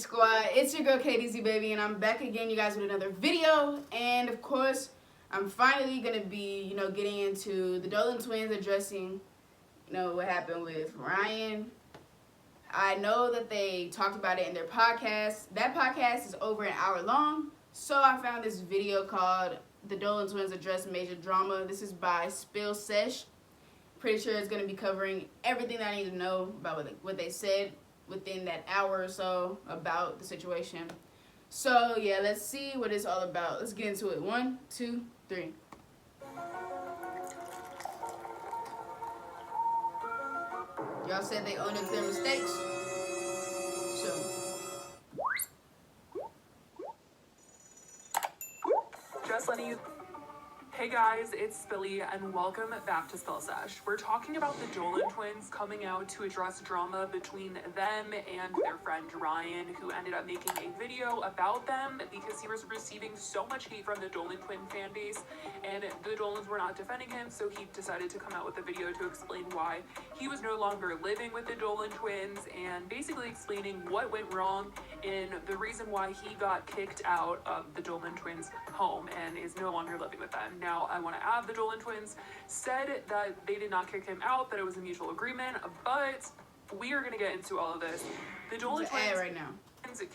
Squad, it's your girl KDZ baby, and I'm back again, you guys, with another video. And of course, I'm finally gonna be, getting into the Dolan twins addressing, what happened with Ryan. I know that they talked about it in their podcast. That podcast is over an hour long, so I found this video called "The Dolan Twins Address Major Drama." This is by Sesh. Pretty sure it's gonna be covering everything that I need to know about what they said within that hour or so about the situation. So yeah, let's see what it's all about. Let's get into it. 1, 2, 3. Y'all said they owned up to their mistakes. So just letting you. Hey guys, it's Billy and welcome back to Sesh. We're talking about the Dolan twins coming out to address drama between them and their friend Ryan, who ended up making a video about them because he was receiving so much hate from the Dolan twin fan base, and the Dolans were not defending him, so he decided to come out with a video to explain why he was no longer living with the Dolan twins and basically explaining what went wrong and the reason why he got kicked out of the Dolan twins' home and is no longer living with them. Now, I want to add, the Dolan twins said that they did not kick him out, that it was a mutual agreement, but we are going to get into all of this. The Dolan twins right now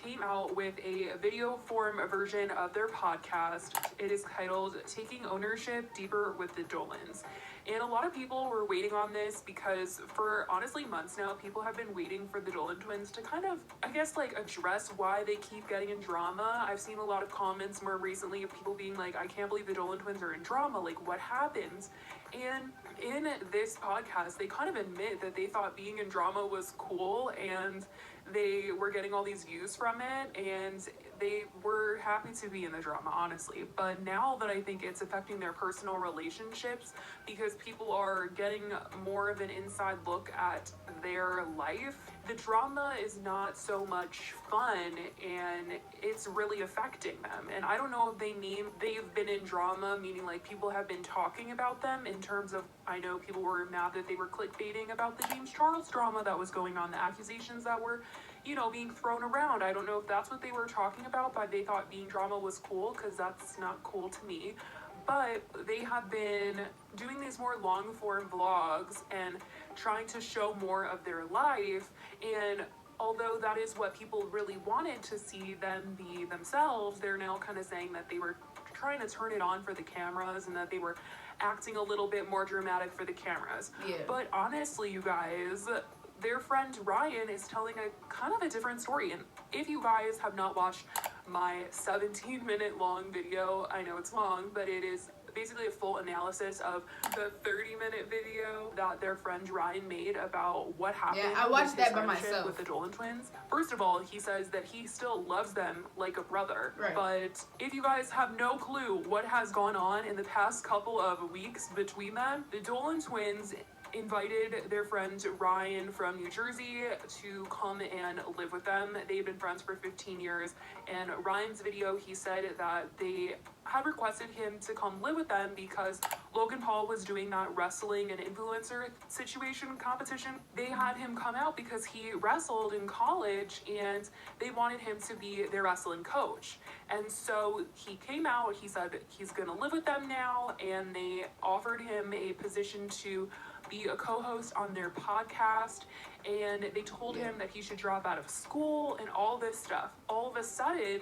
came out with a video form version of their podcast. It is titled "Taking Ownership Deeper with the Dolans." And a lot of people were waiting on this because for honestly months now, people have been waiting for the Dolan twins to kind of, address why they keep getting in drama. I've seen a lot of comments more recently of people being like, I can't believe the Dolan twins are in drama, like what happens? And in this podcast, they kind of admit that they thought being in drama was cool and they were getting all these views from it and they were happy to be in the drama, honestly. But now that I think it's affecting their personal relationships because people are getting more of an inside look at their life, the drama is not so much fun and it's really affecting them. And I don't know if they mean they've been in drama, meaning like people have been talking about them in terms of, I know people were mad that they were clickbaiting about the James Charles drama that was going on, the accusations that were being thrown around. I don't know if that's what they were talking about, but they thought being drama was cool, because that's not cool to me. But they have been doing these more long form vlogs and trying to show more of their life. And although that is what people really wanted to see them be themselves, they're now kind of saying that they were trying to turn it on for the cameras and that they were acting a little bit more dramatic for the cameras. Yeah. But honestly, you guys, their friend Ryan is telling a kind of a different story. And if you guys have not watched my 17-minute long video, I know it's long, but it is basically a full analysis of the 30-minute video that their friend Ryan made about what happened. Yeah, I watched that by myself. With the Dolan twins. First of all, he says that he still loves them like a brother. Right. But if you guys have no clue what has gone on in the past couple of weeks between them, the Dolan twins invited their friend Ryan from New Jersey to come and live with them. They've been friends for 15 years, and Ryan's video, he said that they had requested him to come live with them because Logan Paul was doing that wrestling and influencer situation competition. They had him come out because he wrestled in college and they wanted him to be their wrestling coach. And so he came out, he said he's gonna live with them now, and they offered him a position to be a co-host on their podcast, and they told him that he should drop out of school and all this stuff. All of a sudden,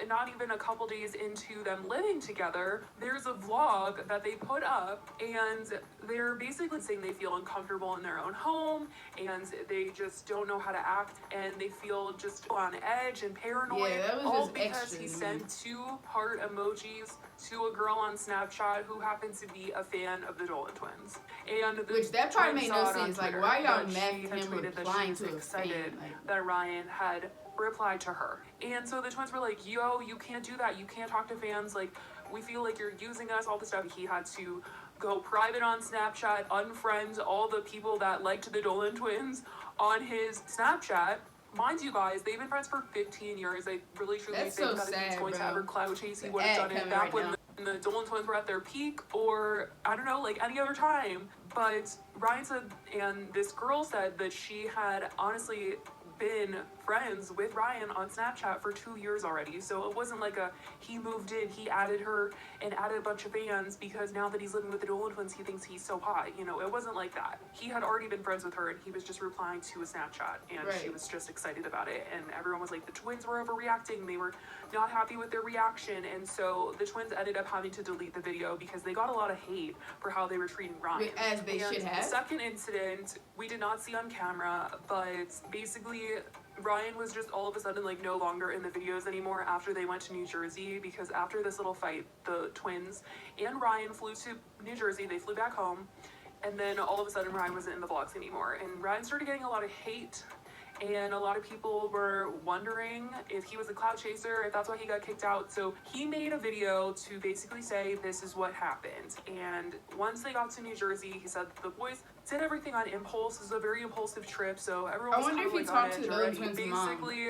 not even a couple days into them living together, there's a vlog that they put up and they're basically saying they feel uncomfortable in their own home and they just don't know how to act and they feel just on edge and paranoid. Yeah, that was all just because extra, he sent 2 heart emojis to a girl on Snapchat who happens to be a fan of the Dolan twins. And which that part made no sense. Like, why y'all mad at him replying to a fan? That Ryan had replied to her. And so the twins were like, yo, you can't do that. You can't talk to fans. Like, we feel like you're using us, all this stuff. He had to go private on Snapchat, unfriend all the people that liked the Dolan twins on his Snapchat. Mind you guys, they've been friends for 15 years. I really truly think so that if he was going to ever clout chase, he would have done it back when the Dolan twins were at their peak, or I don't know, like any other time. But Ryan said, and this girl said that she had honestly been friends with Ryan on Snapchat for 2 years already. So it wasn't like he moved in, he added her and added a bunch of fans because now that he's living with the Dolan twins, he thinks he's so hot. You know, it wasn't like that. He had already been friends with her and he was just replying to a Snapchat, and she was just excited about it. And everyone was like, the twins were overreacting. They were not happy with their reaction. And so the twins ended up having to delete the video because they got a lot of hate for how they were treating Ryan. As they should have. The second incident, we did not see on camera, but basically Ryan was just all of a sudden like no longer in the videos anymore after they went to New Jersey, because after this little fight, the twins and Ryan flew to New Jersey. They flew back home, and then all of a sudden Ryan wasn't in the vlogs anymore, and Ryan started getting a lot of hate. And a lot of people were wondering if he was a clout chaser, if that's why he got kicked out. So he made a video to basically say this is what happened. And once they got to New Jersey, he said the boys did everything on impulse. It was a very impulsive trip, so everyone was kind of like on edge already. Basically,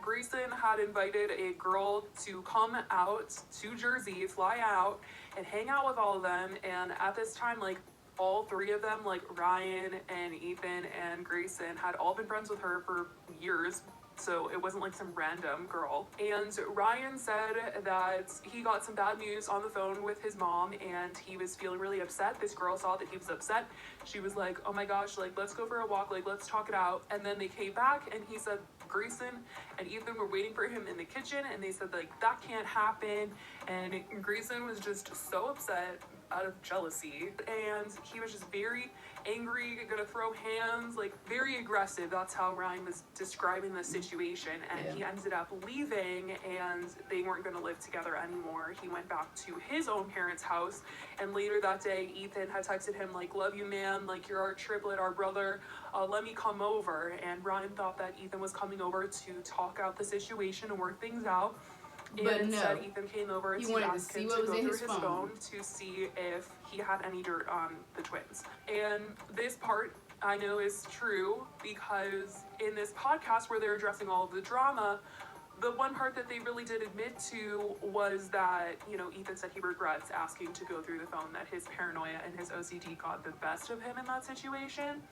Grayson had invited a girl to come out to Jersey, fly out, and hang out with all of them. And at this time, like, all three of them, like Ryan and Ethan and Grayson, had all been friends with her for years. So it wasn't like some random girl. And Ryan said that he got some bad news on the phone with his mom and he was feeling really upset. This girl saw that he was upset. She was like, oh my gosh, like, let's go for a walk, like, let's talk it out. And then they came back and he said Grayson and Ethan were waiting for him in the kitchen, and they said like that can't happen. And Grayson was just so upset out of jealousy, and he was just very angry, gonna throw hands, like very aggressive. That's how Ryan was describing the situation. And he ended up leaving, and they weren't gonna live together anymore. He went back to his own parents' house, and later that day Ethan had texted him like, love you man, like you're our triplet, our brother, let me come over. And Ryan thought that Ethan was coming over to talk out the situation and work things out. But and no, instead Ethan came over to ask him to go through his phone to see if he had any dirt on the twins. And this part I know is true because in this podcast where they're addressing all of the drama, the one part that they really did admit to was that, you know, Ethan said he regrets asking to go through the phone, that his paranoia and his OCD got the best of him in that situation.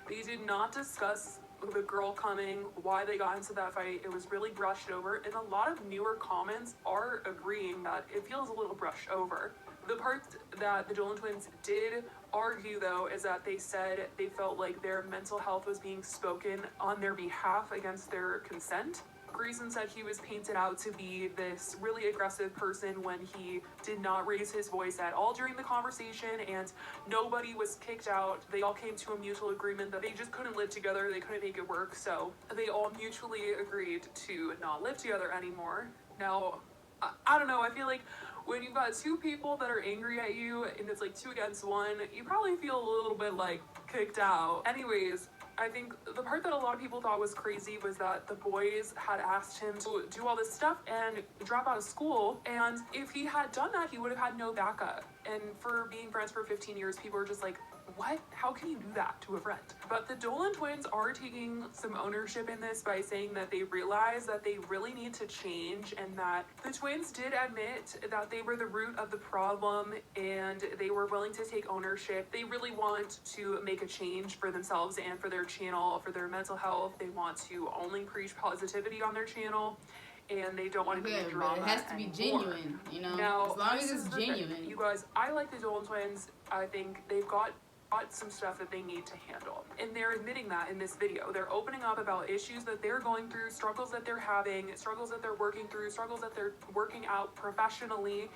They did not discuss the girl coming, why they got into that fight. It was really brushed over, and a lot of newer comments are agreeing that it feels a little brushed over. The part that the Dolan twins did argue, though, is that they said they felt like their mental health was being spoken on their behalf against their consent. Grayson said he was painted out to be this really aggressive person when he did not raise his voice at all during the conversation, and nobody was kicked out. They all came to a mutual agreement that they just couldn't live together, they couldn't make it work, so they all mutually agreed to not live together anymore. Now, I don't know, I feel like when you've got two people that are angry at you and it's like 2 against 1, you probably feel a little bit like kicked out. Anyways, I think the part that a lot of people thought was crazy was that the boys had asked him to do all this stuff and drop out of school, and if he had done that, he would have had no backup. And for being friends for 15 years, people were just like, what? How can you do that to a friend? But the Dolan twins are taking some ownership in this by saying that they realize that they really need to change, and that the twins did admit that they were the root of the problem and they were willing to take ownership. They really want to make a change for themselves and for their channel, for their mental health. They want to only preach positivity on their channel, and they don't want to be in drama. But it has to be genuine, you know? Now, as long as it's genuine. You guys, I like the Dolan twins. I think they've got some stuff that they need to handle, and they're admitting that in this video. They're opening up about issues that they're going through, struggles that they're having, struggles that they're working through, struggles that they're working out professionally.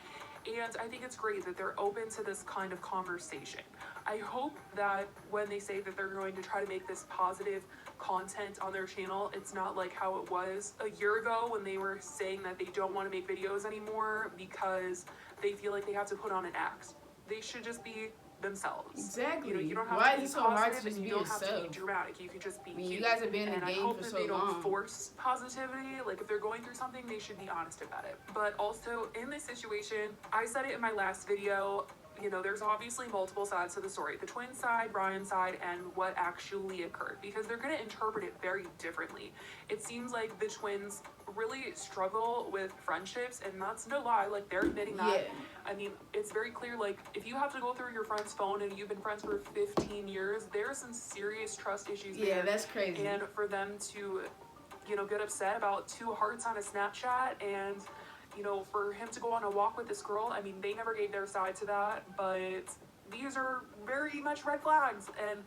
And I think it's great that they're open to this kind of conversation. I hope that when they say that they're going to try to make this positive content on their channel, it's not like how it was a year ago when they were saying that they don't want to make videos anymore because they feel like they have to put on an act. They should just be themselves. Exactly. You know, you don't have Why to be is it so hard to positive, just and be you don't have to yourself? be dramatic. You could just be cute. You guys have been in the game for so long. And I hope that they don't force positivity. Like, if they're going through something, they should be honest about it. But also, in this situation, I said it in my last video, you know, there's obviously multiple sides to the story. The twin side, Ryan's side, and what actually occurred. Because they're going to interpret it very differently. It seems like the twins really struggle with friendships, and that's no lie. Like, they're admitting that. Yeah. I mean, it's very clear, like, if you have to go through your friend's phone and you've been friends for 15 years, there are some serious trust issues there. Yeah, that's crazy. And for them to get upset about 2 hearts on a Snapchat and, for him to go on a walk with this girl. I mean, they never gave their side to that, but these are very much red flags, and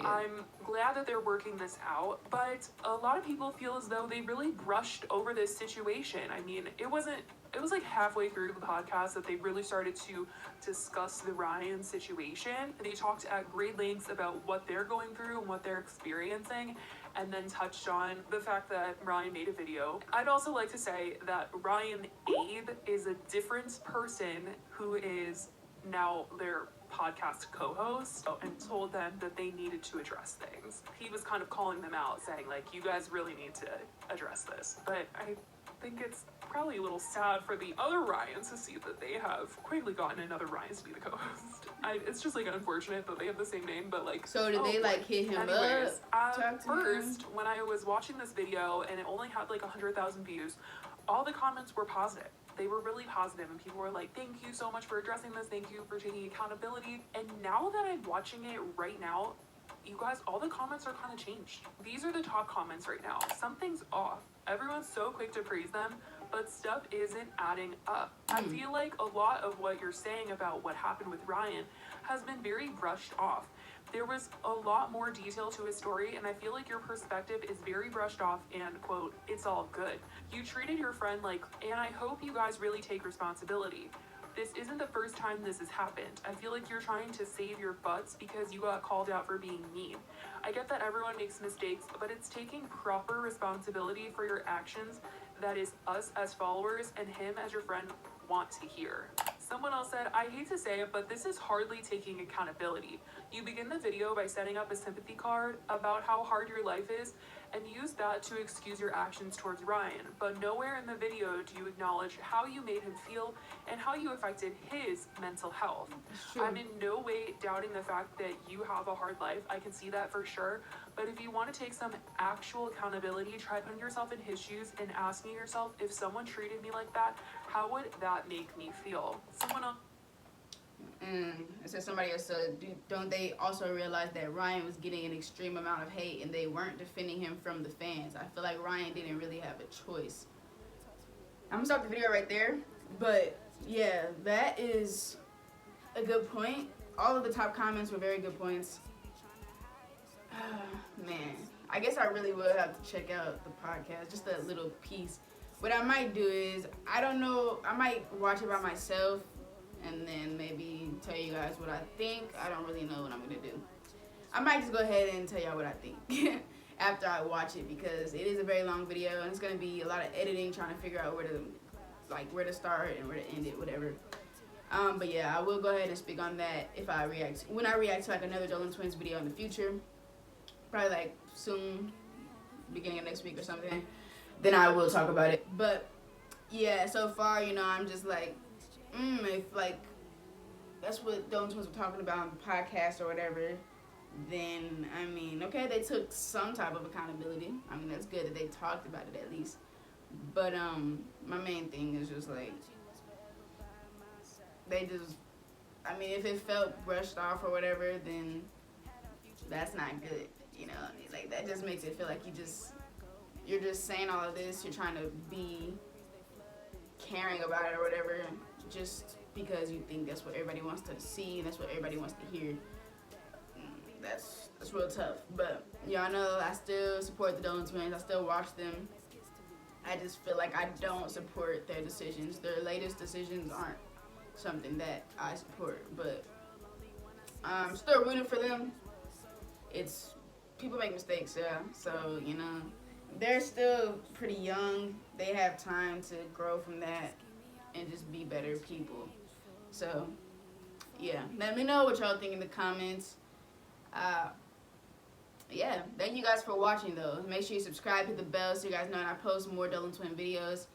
I'm glad that they're working this out, but a lot of people feel as though they really brushed over this situation. I mean, it was like halfway through the podcast that they really started to discuss the Ryan situation. They talked at great lengths about what they're going through and what they're experiencing, and then touched on the fact that Ryan made a video. I'd also like to say that Ryan Abe is a different person who is now their podcast co-host, and told them that they needed to address things. He was kind of calling them out, saying like, you guys really need to address this. But I think it's probably a little sad for the other Ryans to see that they have quickly gotten another Ryan to be the co-host. It's just like unfortunate that they have the same name, but like. So did they like hit him up? At first, when I was watching this video and it only had like 100,000 views, all the comments were positive. They were really positive, and people were like, thank you so much for addressing this, thank you for taking accountability. And now that I'm watching it right now, you guys, all the comments are kind of changed. These are the top comments right now. Something's off. Everyone's so quick to praise them, but stuff isn't adding up. I feel like a lot of what you're saying about what happened with Ryan has been very brushed off. There was a lot more detail to his story, and I feel like your perspective is very brushed off and, quote, it's all good. You treated your friend like, and I hope you guys really take responsibility. This isn't the first time this has happened. I feel like you're trying to save your butts because you got called out for being mean. I get that everyone makes mistakes, but it's taking proper responsibility for your actions that is us as followers and him as your friend want to hear. Someone else said, I hate to say it, but this is hardly taking accountability. You begin the video by setting up a sympathy card about how hard your life is and use that to excuse your actions towards Ryan, but nowhere in the video do you acknowledge how you made him feel and how you affected his mental health. I'm in no way doubting the fact that you have a hard life. I can see that for sure, but if you want to take some actual accountability, try putting yourself in his shoes and asking yourself, if someone treated me like that, how would that make me feel? Someone else. It says somebody else said, don't they also realize that Ryan was getting an extreme amount of hate and they weren't defending him from the fans? I feel like Ryan didn't really have a choice. I'm gonna stop the video right there, but yeah, that is a good point. All of the top comments were very good points. Man, I guess I really will have to check out the podcast, just a little piece. What I might do is, I don't know, I might watch it by myself and then maybe tell you guys what I think. I don't really know what I'm gonna do. I might just go ahead and tell y'all what I think after I watch it, because it is a very long video and it's gonna be a lot of editing, trying to figure out where to start and where to end it, whatever. But yeah, I will go ahead and speak on that when I react to like another Dolan Twins video in the future, probably like soon, beginning of next week or something. Then I will talk about it. But yeah, so far, I'm just like, if like that's what Dolan Twins were talking about on the podcast or whatever, then I mean, okay, they took some type of accountability. I mean, that's good that they talked about it at least. But my main thing is just like, if it felt brushed off or whatever, then that's not good. Like that just makes it feel like you're just saying all of this, you're trying to be caring about it or whatever, just because you think that's what everybody wants to see and that's what everybody wants to hear. That's real tough. But y'all know I still support the Dolan Twins. I still watch them. I just feel like I don't support their decisions. Their latest decisions aren't something that I support, but I'm still rooting for them. People make mistakes, yeah. So, they're still pretty young. They have time to grow from that and just be better people. So, yeah. Let me know what y'all think in the comments. Yeah, thank you guys for watching, though. Make sure you subscribe, hit the bell so you guys know when I post more Dolan Twin videos.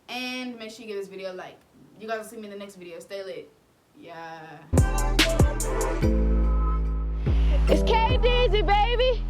And make sure you give this video a like. You guys will see me in the next video. Stay lit. Yeah. It's KDZ, baby.